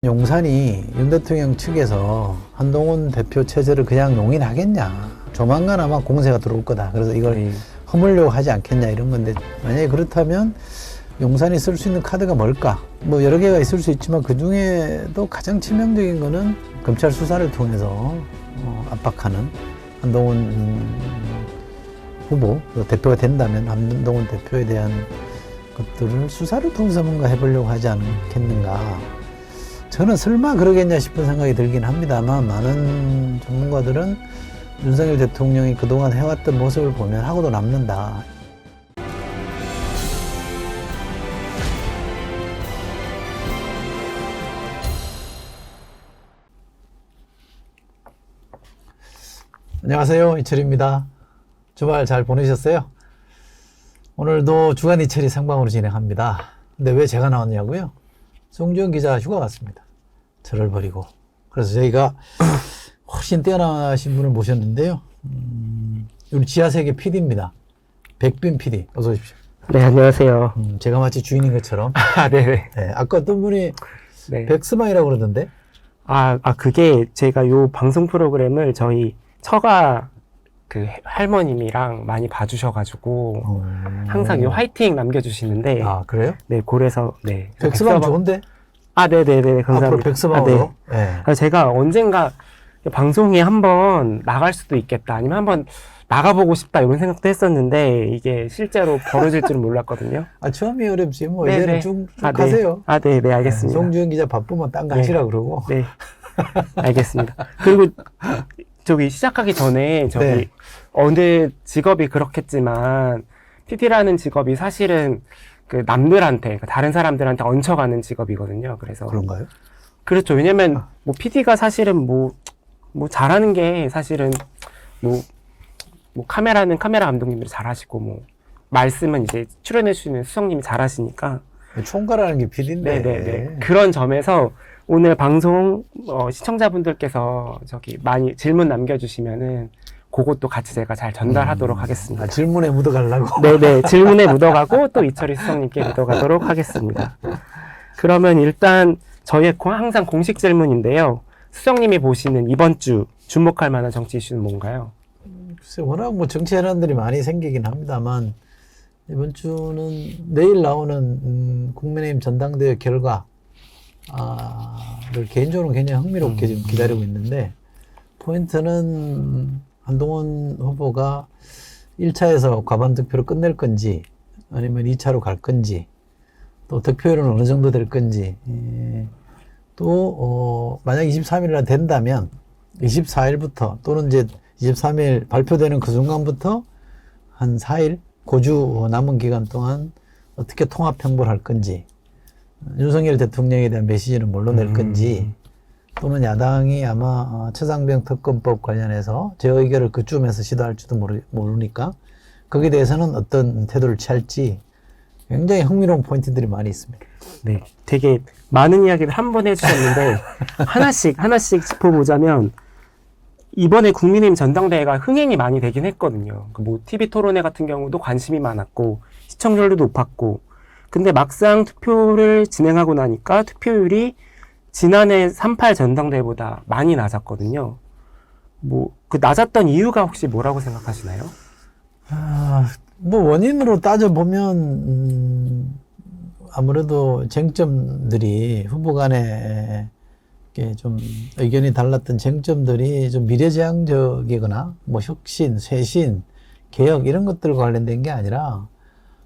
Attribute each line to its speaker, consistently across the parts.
Speaker 1: 용산이 윤 대통령 측에서 한동훈 대표 체제를 그냥 용인하겠냐. 조만간 아마 공세가 들어올 거다. 그래서 이걸 허물려고 하지 않겠냐 이런 건데, 만약에 그렇다면 용산이 쓸 수 있는 카드가 뭘까? 뭐 여러 개가 있을 수 있지만 그 중에도 가장 치명적인 거는 검찰 수사를 통해서 압박하는 한동훈 후보, 대표가 된다면 한동훈 대표에 대한 것들을 수사를 통해서 뭔가 해보려고 하지 않겠는가. 저는 설마 그러겠냐 싶은 생각이 들긴 합니다만, 많은 전문가들은 윤석열 대통령이 그동안 해왔던 모습을 보면 하고도 남는다. 안녕하세요, 이철입니다. 주말 잘 보내셨어요? 오늘도 주간 이철이 생방으로 진행합니다. 근데 왜 제가 나왔냐고요? 송지현 기자 휴가 갔습니다. 저를 버리고. 그래서 저희가 훨씬 뛰어나신 분을 모셨는데요. 우리 지하세계 PD입니다. 백빈 PD, 어서 오십시오.
Speaker 2: 네, 안녕하세요.
Speaker 1: 제가 마치 주인인 것처럼.
Speaker 2: 네네.
Speaker 1: 네, 아까 어떤 분이
Speaker 2: 네.
Speaker 1: 백스방이라고 그러던데?
Speaker 2: 그게 제가 요 방송 프로그램을 저희 처가 그 할머님이랑 많이 봐주셔가지고 항상 요 화이팅 남겨주시는데.
Speaker 1: 아, 그래요?
Speaker 2: 네, 그래서 네.
Speaker 1: 백스방 좋은데?
Speaker 2: 네네네. 감사합니다.
Speaker 1: 앞으로 백스방으로?
Speaker 2: 네. 제가 언젠가 방송에 한번 나갈 수도 있겠다, 아니면 한번 나가보고 싶다, 이런 생각도 했었는데 이게 실제로 벌어질 줄은 몰랐거든요.
Speaker 1: 처음이 어렵지. 뭐 이제는 쭉 하세요.
Speaker 2: 네, 알겠습니다.
Speaker 1: 송지현 기자 바쁘면 딴 거 하시라 그러고.
Speaker 2: 네, 알겠습니다. 그리고 저기 시작하기 전에 어느 직업이 그렇겠지만 PT라는 직업이 사실은 그 남들한테, 다른 사람들한테 얹혀가는 직업이거든요. 그래서
Speaker 1: 그런가요?
Speaker 2: 그렇죠. 왜냐면 뭐 PT가 사실은 뭐 잘하는 게 사실은 뭐 카메라는 카메라 감독님들이 잘하시고, 뭐 말씀은 이제 출연해 주시는 수석님이 잘하시니까.
Speaker 1: 총괄하는 게 PD인데.
Speaker 2: 네네네. 그런 점에서 오늘 방송 시청자분들께서 많이 질문 남겨주시면은 그것도 같이 제가 잘 전달하도록 하겠습니다.
Speaker 1: 질문에 묻어가려고?
Speaker 2: 네네. 질문에 묻어가고 또 이철희 수석님께 묻어가도록 하겠습니다. 그러면 일단 저희의 항상 공식 질문인데요. 수석님이 보시는 이번 주 주목할 만한 정치 이슈는 뭔가요?
Speaker 1: 글쎄, 워낙 뭐 정치 현안들이 많이 생기긴 합니다만, 이번 주는 내일 나오는 국민의힘 전당대회 결과를 개인적으로 굉장히 흥미롭게 지금 기다리고 있는데, 포인트는 한동훈 후보가 1차에서 과반 득표로 끝낼 건지, 아니면 2차로 갈 건지, 또 득표율은 어느 정도 될 건지, 또 만약 23일이나 된다면 24일부터 또는 이제 23일 발표되는 그 순간부터 한 4일 고주 남은 기간 동안 어떻게 통합 행보를 할 건지, 윤석열 대통령에 대한 메시지는 뭘로 낼 건지, 또는 야당이 아마 최상병 특검법 관련해서 재의결을 그쯤에서 시도할지도 모르니까 거기에 대해서는 어떤 태도를 취할지 굉장히 흥미로운 포인트들이 많이 있습니다.
Speaker 2: 네, 되게 많은 이야기를 한 번 해주셨는데 하나씩 짚어보자면, 이번에 국민의힘 전당대회가 흥행이 많이 되긴 했거든요. 뭐 TV 토론회 같은 경우도 관심이 많았고 시청률도 높았고, 근데 막상 투표를 진행하고 나니까 투표율이 지난해 3.8 전당대회보다 많이 낮았거든요. 뭐 그 낮았던 이유가 혹시 뭐라고 생각하시나요?
Speaker 1: 뭐 원인으로 따져보면 아무래도 쟁점들이, 후보 간에 좀 의견이 달랐던 쟁점들이 좀 미래지향적이거나 뭐 혁신, 쇄신, 개혁 이런 것들과 관련된 게 아니라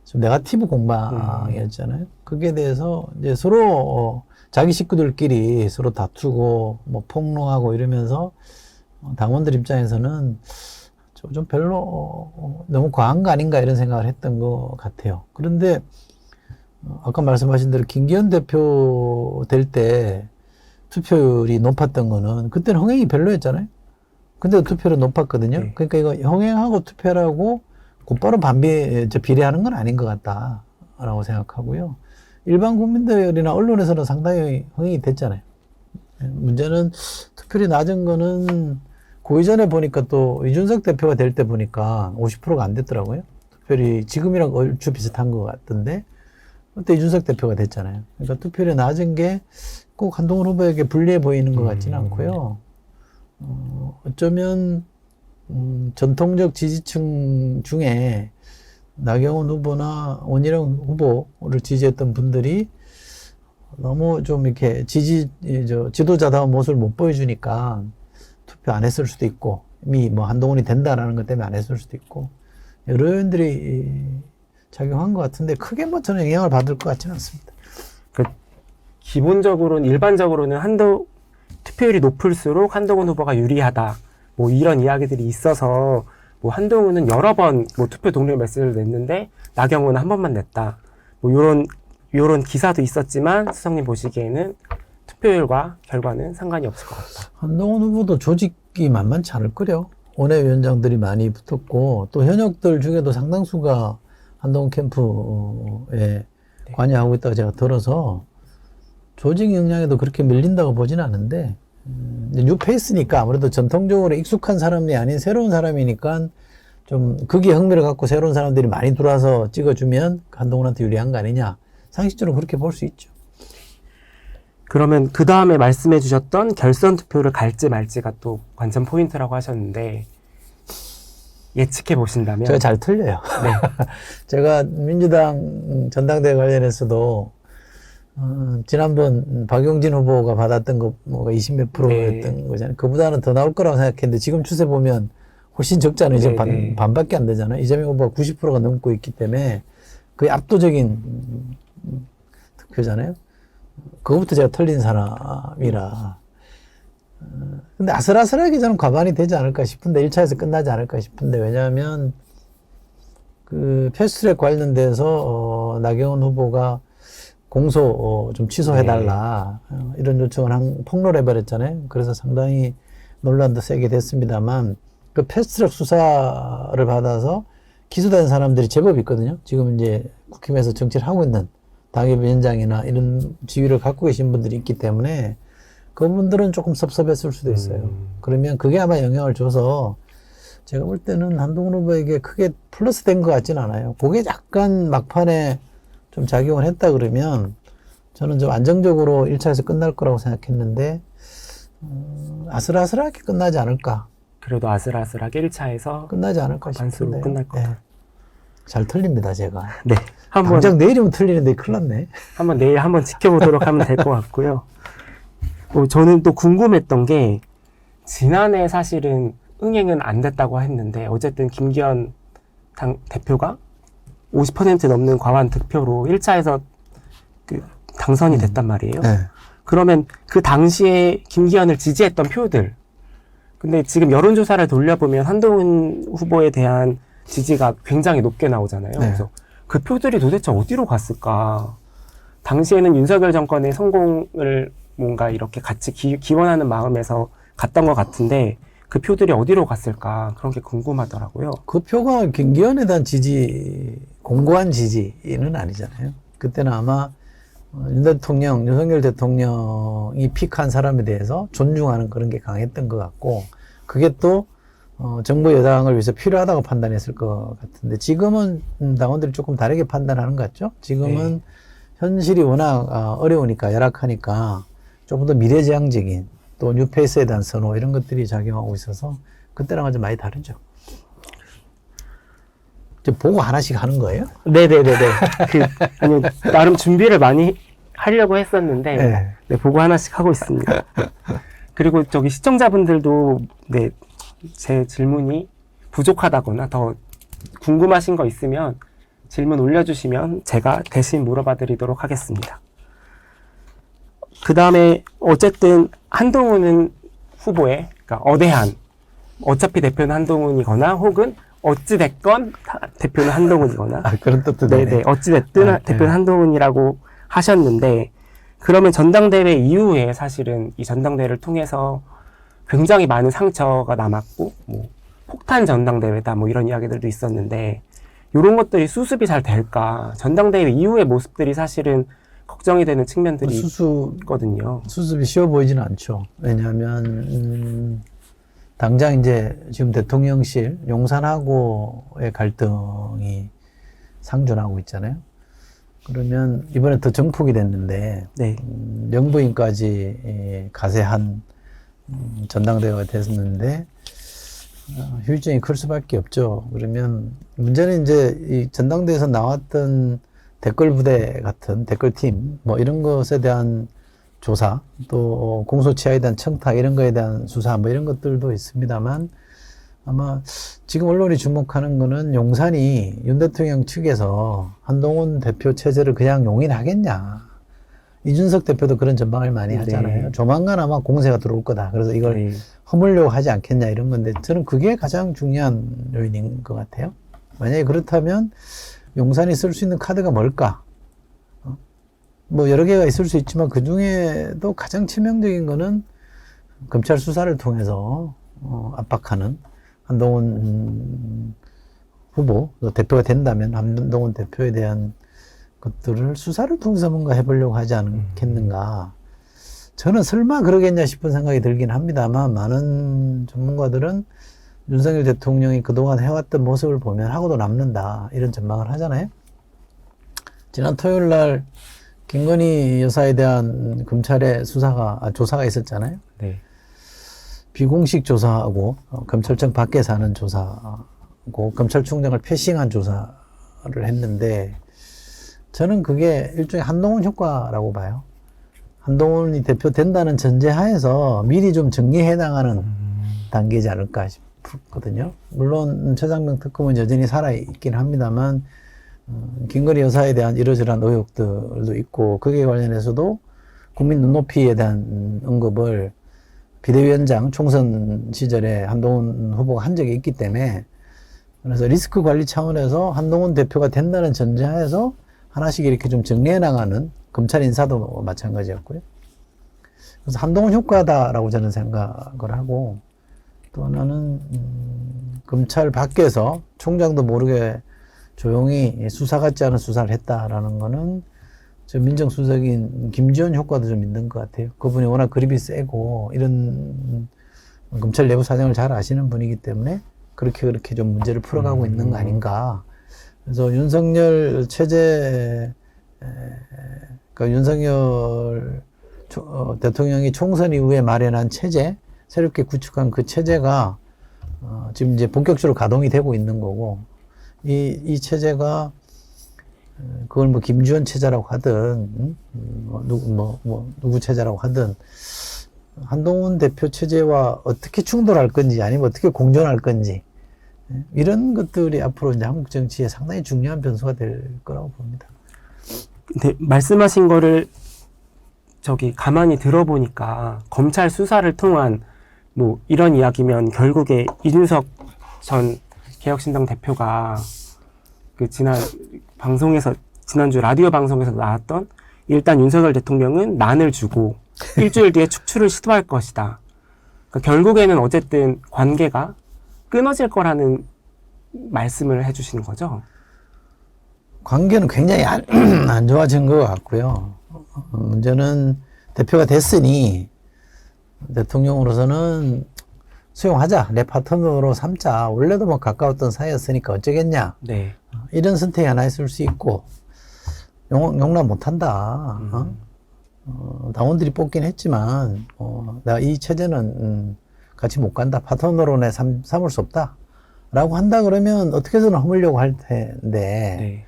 Speaker 1: 좀 네거티브 공방이었잖아요. 거기에 대해서 이제 서로 자기 식구들끼리 서로 다투고 뭐 폭로하고 이러면서 당원들 입장에서는 좀 별로 너무 과한 거 아닌가 이런 생각을 했던 것 같아요. 그런데 아까 말씀하신 대로 김기현 대표 될 때 투표율이 높았던 거는 그때는 흥행이 별로였잖아요. 근데 투표율은 높았거든요.
Speaker 2: 네.
Speaker 1: 그러니까 이거 흥행하고 투표율하고 곧바로 비례하는 건 아닌 것 같다라고 생각하고요. 일반 국민들이나 언론에서는 상당히 흥행이 됐잖아요. 문제는 투표율이 낮은 거는 그 이전에 보니까 또 이준석 대표가 될 때 보니까 50%가 안 됐더라고요. 투표율이 지금이랑 얼추 비슷한 것 같던데, 그때 이준석 대표가 됐잖아요. 그러니까 투표율이 낮은 게 꼭 한동훈 후보에게 불리해 보이는 것 같지는 않고요. 어쩌면 전통적 지지층 중에 나경원 후보나 원희룡 후보를 지지했던 분들이 너무 좀 이렇게 지도자다운 모습을 못 보여주니까 투표 안 했을 수도 있고, 이미 뭐 한동훈이 된다라는 것 때문에 안 했을 수도 있고, 여러 요인들이 작용한 것 같은데, 크게 뭐 저는 영향을 받을 것 같지는 않습니다.
Speaker 2: 기본적으로는, 일반적으로는 투표율이 높을수록 한동훈 후보가 유리하다. 뭐 이런 이야기들이 있어서, 뭐 한동훈은 여러 번 뭐 투표 동료 메시지를 냈는데, 나경원은 한 번만 냈다. 뭐 요런 기사도 있었지만, 수석님 보시기에는 투표율과 결과는 상관이 없을 것 같다.
Speaker 1: 한동훈 후보도 조직이 만만치 않을 거요. 원외위원장들이 많이 붙었고, 또 현역들 중에도 상당수가 한동훈 캠프에 관여하고 있다고 제가 들어서, 조직 역량에도 그렇게 밀린다고 보지는 않는데, 뉴페이스니까 아무래도 전통적으로 익숙한 사람이 아닌 새로운 사람이니까 좀 거기에 흥미를 갖고 새로운 사람들이 많이 들어와서 찍어주면 한동훈한테 유리한 거 아니냐. 상식적으로 그렇게 볼 수 있죠.
Speaker 2: 그러면 그 다음에 말씀해 주셨던 결선 투표를 갈지 말지가 또 관전 포인트라고 하셨는데, 예측해 보신다면?
Speaker 1: 제가 잘 틀려요.
Speaker 2: 네.
Speaker 1: 제가 민주당 전당대회 관련해서도 지난번 박용진 후보가 받았던 거 뭐가 20몇 프로였던 거잖아요. 그보다는 더 나올 거라고 생각했는데 지금 추세 보면 훨씬 적잖아요. 이제 반밖에 안 되잖아요. 이재명 후보가 90%가 넘고 있기 때문에 거의 압도적인 득표잖아요. 그거부터 제가 틀린 사람이라. 근데 아슬아슬하게 저는 과반이 되지 않을까 싶은데 1차에서 끝나지 않을까 싶은데, 왜냐하면 그 패스트트랙 관련돼서 나경원 후보가 공소 좀 취소해달라 이런 요청을 폭로해버렸잖아요. 그래서 상당히 논란도 세게 됐습니다만, 그 패스트트랙 수사를 받아서 기소된 사람들이 제법 있거든요. 지금 이제 국힘에서 정치를 하고 있는 당협위원장이나 이런 지위를 갖고 계신 분들이 있기 때문에 그분들은 조금 섭섭했을 수도 있어요. 그러면 그게 아마 영향을 줘서 제가 볼 때는 한동훈 후보에게 크게 플러스 된 것 같지는 않아요. 그게 약간 막판에 좀 작용을 했다 그러면 저는 좀 안정적으로 1차에서 끝날 거라고 생각했는데, 아슬아슬하게 끝나지 않을까.
Speaker 2: 그래도 아슬아슬하게 1차에서
Speaker 1: 끝나지 않을까
Speaker 2: 반수로
Speaker 1: 싶은데.
Speaker 2: 끝날 것 같아요.
Speaker 1: 잘 틀립니다, 제가.
Speaker 2: 네.
Speaker 1: 당장 내일이면 틀리는데 큰일 났네.
Speaker 2: 내일 한번 지켜보도록 하면 될 것 같고요. 저는 또 궁금했던 게, 지난해 사실은 응행은 안 됐다고 했는데, 어쨌든 김기현 대표가 50% 넘는 과반 득표로 1차에서 당선이 됐단 말이에요.
Speaker 1: 네.
Speaker 2: 그러면 그 당시에 김기현을 지지했던 표들, 근데 지금 여론조사를 돌려보면 한동훈 후보에 대한 지지가 굉장히 높게 나오잖아요.
Speaker 1: 네.
Speaker 2: 그래서 그 표들이 도대체 어디로 갔을까? 당시에는 윤석열 정권의 성공을 뭔가 이렇게 같이 기원하는 마음에서 갔던 것 같은데, 그 표들이 어디로 갔을까? 그런 게 궁금하더라고요.
Speaker 1: 그 표가 김기현에 대한 공고한 지지는 아니잖아요. 그때는 아마 윤석열 대통령이 픽한 사람에 대해서 존중하는 그런 게 강했던 것 같고, 그게 또 정부 여당을 위해서 필요하다고 판단했을 것 같은데, 지금은 당원들이 조금 다르게 판단하는 것 같죠? 지금은 현실이 워낙 어려우니까, 열악하니까 조금 더 미래지향적인, 또 뉴페이스에 대한 선호, 이런 것들이 작용하고 있어서 그때랑은 좀 많이 다르죠. 보고 하나씩 하는 거예요?
Speaker 2: 네네네네. 아니, 나름 준비를 많이 하려고 했었는데, 네, 보고 하나씩 하고 있습니다. 그리고 시청자분들도, 네, 제 질문이 부족하다거나 더 궁금하신 거 있으면 질문 올려주시면 제가 대신 물어봐 드리도록 하겠습니다. 그 다음에 어쨌든 한동훈은 후보의, 그러니까 어차피 대표는 한동훈이거나 혹은 어찌됐건 대표는 한동훈이거나.
Speaker 1: 그런 뜻도 되네.
Speaker 2: 네네. 어찌됐든 대표는 한동훈이라고 하셨는데, 그러면 전당대회 이후에 사실은 이 전당대회를 통해서 굉장히 많은 상처가 남았고, 뭐 폭탄 전당대회다 뭐 이런 이야기들도 있었는데, 이런 것들이 수습이 잘 될까? 전당대회 이후의 모습들이 사실은 걱정이 되는 측면들이 있거든요.
Speaker 1: 수습이 쉬워 보이지는 않죠. 왜냐하면 당장 이제 지금 대통령실 용산하고의 갈등이 상존하고 있잖아요. 그러면 이번에 더 정폭이 됐는데
Speaker 2: 네.
Speaker 1: 영부인까지 가세한 전당대회가 됐었는데 후유증이 클 수밖에 없죠. 그러면 문제는 이제 이 전당대회에서 나왔던 댓글 부대 같은 댓글팀 뭐 이런 것에 대한 조사, 또 공소시효에 대한 청탁 이런 거에 대한 수사 뭐 이런 것들도 있습니다만 아마 지금 언론이 주목하는 거는 용산이 윤 대통령 측에서 한동훈 대표 체제를 그냥 용인하겠냐. 이준석 대표도 그런 전망을 많이 하잖아요.
Speaker 2: 네.
Speaker 1: 조만간 아마 공세가 들어올 거다. 그래서 이걸
Speaker 2: 네.
Speaker 1: 허물려고 하지 않겠냐 이런 건데 저는 그게 가장 중요한 요인인 것 같아요. 만약에 그렇다면 용산이 쓸 수 있는 카드가 뭘까? 뭐 여러 개가 있을 수 있지만 그 중에도 가장 치명적인 거는 검찰 수사를 통해서 압박하는 한동훈 후보, 대표가 된다면 한동훈 대표에 대한 것들을 수사를 통해서 뭔가 해보려고 하지 않겠는가. 저는 설마 그러겠냐 싶은 생각이 들긴 합니다만 많은 전문가들은 윤석열 대통령이 그동안 해왔던 모습을 보면 하고도 남는다 이런 전망을 하잖아요. 지난 토요일 날 김건희 여사에 대한 검찰의 조사가 있었잖아요.
Speaker 2: 네.
Speaker 1: 비공식 조사하고 검찰청 밖에서 하는 조사하고 검찰총장을 패싱한 조사를 했는데 저는 그게 일종의 한동훈 효과라고 봐요. 한동훈이 대표된다는 전제하에서 미리 좀 정리해 나가는 단계이지 않을까 싶거든요. 물론 최장명 특검은 여전히 살아있긴 합니다만 김건희 여사에 대한 이러저러한 의혹들도 있고 거기에 관련해서도 국민 눈높이에 대한 언급을 비대위원장 총선 시절에 한동훈 후보가 한 적이 있기 때문에 그래서 리스크 관리 차원에서 한동훈 대표가 된다는 전제하에서 하나씩 이렇게 좀 정리해 나가는 검찰 인사도 마찬가지였고요. 그래서 한동훈 효과다라고 저는 생각을 하고 또 하나는 검찰 밖에서 총장도 모르게 조용히 수사 같지 않은 수사를 했다라는 거는 저 민정수석인 김지원 효과도 좀 있는 것 같아요. 그분이 워낙 그립이 세고 이런 검찰 내부 사정을 잘 아시는 분이기 때문에 그렇게 좀 문제를 풀어가고 있는 거 아닌가. 그래서 윤석열 체제, 그러니까 윤석열 대통령이 총선 이후에 마련한 체제, 새롭게 구축한 그 체제가 지금 이제 본격적으로 가동이 되고 있는 거고, 이 체제가 그걸 뭐 김주현 체제라고 하든 누구 체제라고 하든 한동훈 대표 체제와 어떻게 충돌할 건지 아니면 어떻게 공존할 건지 이런 것들이 앞으로 이제 한국 정치에 상당히 중요한 변수가 될 거라고 봅니다.
Speaker 2: 근데 말씀하신 거를 가만히 들어보니까 검찰 수사를 통한 뭐 이런 이야기면 결국에 이준석 전 개혁신당 대표가 그 지난주 라디오 방송에서 나왔던 일단 윤석열 대통령은 난을 주고 일주일 뒤에 축출을 시도할 것이다. 그러니까 결국에는 어쨌든 관계가 끊어질 거라는 말씀을 해주시는 거죠.
Speaker 1: 관계는 굉장히 안 좋아진 것 같고요. 문제는 대표가 됐으니 대통령으로서는 수용하자, 내 파트너로 삼자. 원래도 뭐 가까웠던 사이였으니까 어쩌겠냐.
Speaker 2: 네.
Speaker 1: 이런 선택이 하나 있을 수 있고 용납 못한다. 당원들이 뽑긴 했지만 나 이 체제는 같이 못 간다. 파트너로 내 삼을 수 없다. 라고 한다 그러면 어떻게든 허물려고 할 텐데
Speaker 2: 네.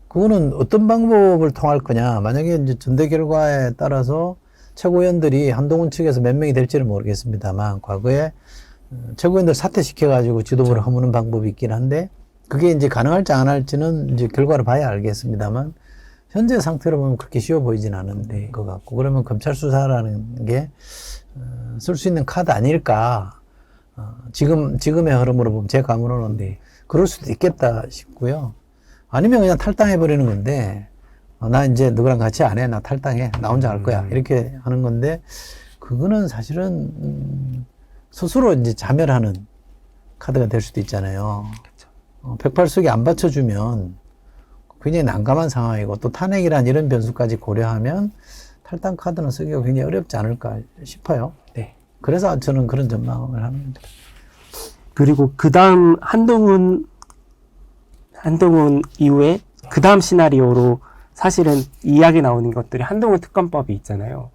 Speaker 1: 그거는 어떤 방법을 통할 거냐. 만약에 이제 전대 결과에 따라서 최고위원들이 한동훈 측에서 몇 명이 될지는 모르겠습니다만 과거에 최고위원들 사퇴시켜가지고 지도부를 허무는 방법이 있긴 한데 그게 이제 가능할지 안 할지는 이제 결과를 봐야 알겠습니다만 현재 상태로 보면 그렇게 쉬워 보이진 않은 것 같고 그러면 검찰 수사라는 게 쓸 수 있는 카드 아닐까. 지금의 흐름으로 보면 제 감으로는 그럴 수도 있겠다 싶고요. 아니면 그냥 탈당해버리는 건데 나 이제 누구랑 같이 안 해. 나 탈당해. 나 혼자 할 거야. 이렇게 하는 건데 그거는 사실은 스스로 이제 자멸하는 카드가 될 수도 있잖아요. 108석이 안 받쳐주면 굉장히 난감한 상황이고 또 탄핵이란 이런 변수까지 고려하면 탈당 카드는 쓰기가 굉장히 어렵지 않을까 싶어요.
Speaker 2: 네.
Speaker 1: 그래서 저는 그런 전망을 하는 겁니다.
Speaker 2: 그리고 그 다음 한동훈 이후에 그 다음 시나리오로 사실은 이야기 나오는 것들이 한동훈 특검법이 있잖아요.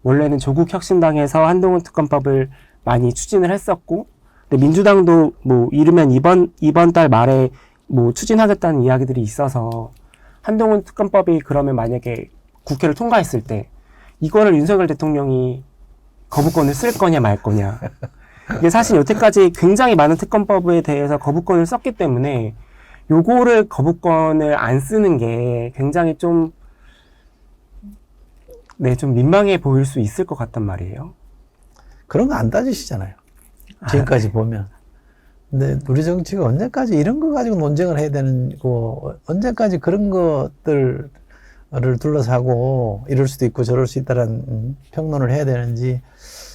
Speaker 2: 원래는 조국 혁신당에서 한동훈 특검법을 많이 추진을 했었고, 근데 민주당도 뭐 이르면 이번 달 말에 뭐 추진하겠다는 이야기들이 있어서 한동훈 특검법이 그러면 만약에 국회를 통과했을 때 이거를 윤석열 대통령이 거부권을 쓸 거냐 말 거냐. 이게 사실 여태까지 굉장히 많은 특검법에 대해서 거부권을 썼기 때문에 요거를 거부권을 안 쓰는 게 굉장히 좀 민망해 보일 수 있을 것 같단 말이에요.
Speaker 1: 그런 거 안 따지시잖아요. 지금까지 보면. 근데 우리 정치가 언제까지 이런 거 가지고 논쟁을 해야 되는 거, 언제까지 그런 것들을 둘러싸고 이럴 수도 있고 저럴 수 있다라는 평론을 해야 되는지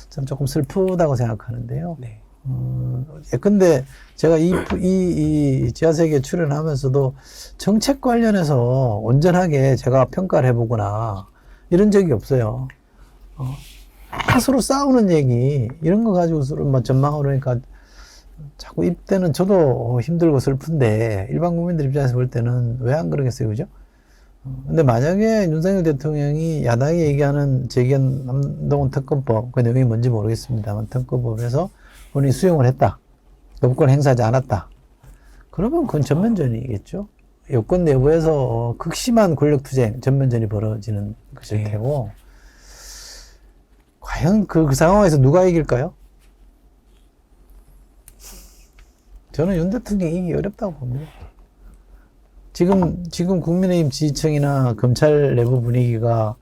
Speaker 1: 참 조금 슬프다고 생각하는데요.
Speaker 2: 네.
Speaker 1: 근데 제가 이 지하세계에 출연하면서도 정책 관련해서 온전하게 제가 평가를 해보거나 이런 적이 없어요. 서로 싸우는 얘기, 이런 거 가지고 서로 뭐 전망하고 그러니까 자꾸 입대는 저도 힘들고 슬픈데 일반 국민들 입장에서 볼 때는 왜 안 그러겠어요, 그죠? 근데 만약에 윤석열 대통령이 야당이 얘기하는 제기한 한동훈 특검법, 그 내용이 뭔지 모르겠습니다만 특검법에서 본인이 수용을 했다. 거부권 행사하지 않았다. 그러면 그건 전면전이겠죠. 여권 내부에서 극심한 권력투쟁, 전면전이 벌어지는 것일 테고 과연 그 상황에서 누가 이길까요? 저는 윤 대통령이 이기기 어렵다고 봅니다. 지금 국민의힘 지지층이나 검찰 내부 분위기가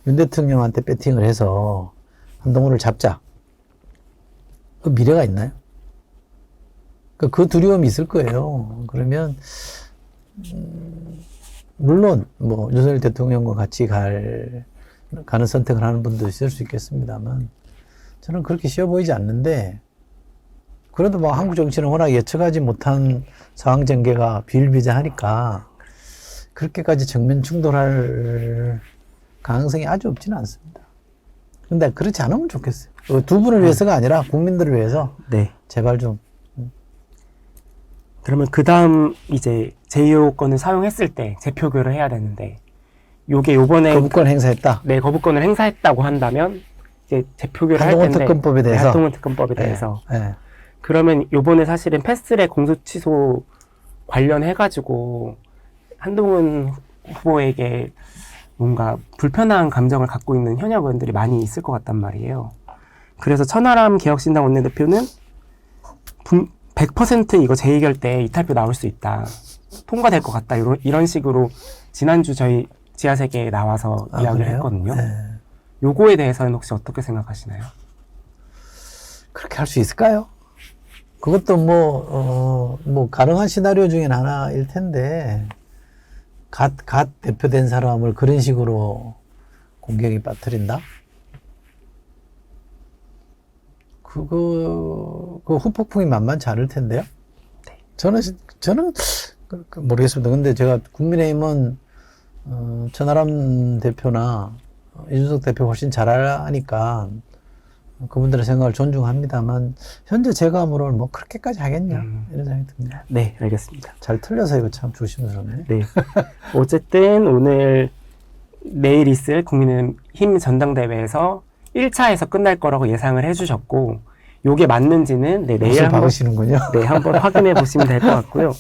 Speaker 1: 윤 대통령한테 배팅을 해서 한동훈을 잡자. 그 미래가 있나요? 그 두려움이 있을 거예요. 그러면, 물론, 뭐, 윤석열 대통령과 같이 가는 선택을 하는 분도 있을 수 있겠습니다만, 저는 그렇게 쉬워 보이지 않는데, 그래도 뭐 한국 정치는 워낙 예측하지 못한 상황 전개가 비일비재하니까 그렇게까지 정면 충돌할 가능성이 아주 없지는 않습니다. 근데 그렇지 않으면 좋겠어요. 두 분을 위해서가 아니라 국민들을 위해서
Speaker 2: 네.
Speaker 1: 제발 좀.
Speaker 2: 그러면 그 다음 이제 제2호권을 사용했을 때 재표결을 해야 되는데 요게 요번에
Speaker 1: 거부권 행사했다.
Speaker 2: 네, 거부권을 행사했다고 한다면 이제 재표결을 할
Speaker 1: 한동훈
Speaker 2: 텐데
Speaker 1: 특검법에 대해서.
Speaker 2: 네, 한동훈 특검법에 대해서
Speaker 1: 네.
Speaker 2: 그러면 요번에 사실은 패스트트랙 공소취소 관련해가지고 한동훈 후보에게 뭔가 불편한 감정을 갖고 있는 현역 의원들이 많이 있을 것 같단 말이에요. 그래서 천하람 개혁신당 원내대표는 100% 이거 재의결 때 이탈표 나올 수 있다. 통과될 것 같다. 이런 식으로 지난주 저희 지하세계에 나와서 이야기를
Speaker 1: 그래요?
Speaker 2: 했거든요.
Speaker 1: 네.
Speaker 2: 요거에 대해서는 혹시 어떻게 생각하시나요?
Speaker 1: 그렇게 할 수 있을까요? 그것도 뭐 가능한 시나리오 중에 하나일 텐데, 갓 대표된 사람을 그런 식으로 공격에 빠뜨린다? 그 후폭풍이 만만치 않을 텐데요?
Speaker 2: 네.
Speaker 1: 저는 모르겠습니다. 근데 제가 국민의힘은, 천하람 대표나 이준석 대표 훨씬 잘 아니까, 그분들의 생각을 존중합니다만 현재 제 감으로는 뭐 그렇게까지 하겠냐 이런 생각이 듭니다.
Speaker 2: 네, 알겠습니다.
Speaker 1: 잘 틀려서 이거 참 조심스럽네.
Speaker 2: 네. 어쨌든 오늘 내일 있을 국민의힘 전당대회에서 1차에서 끝날 거라고 예상을 해주셨고 요게 맞는지는 내일
Speaker 1: 박으시는군요.
Speaker 2: 한번 확인해 보시면 될 것 같고요.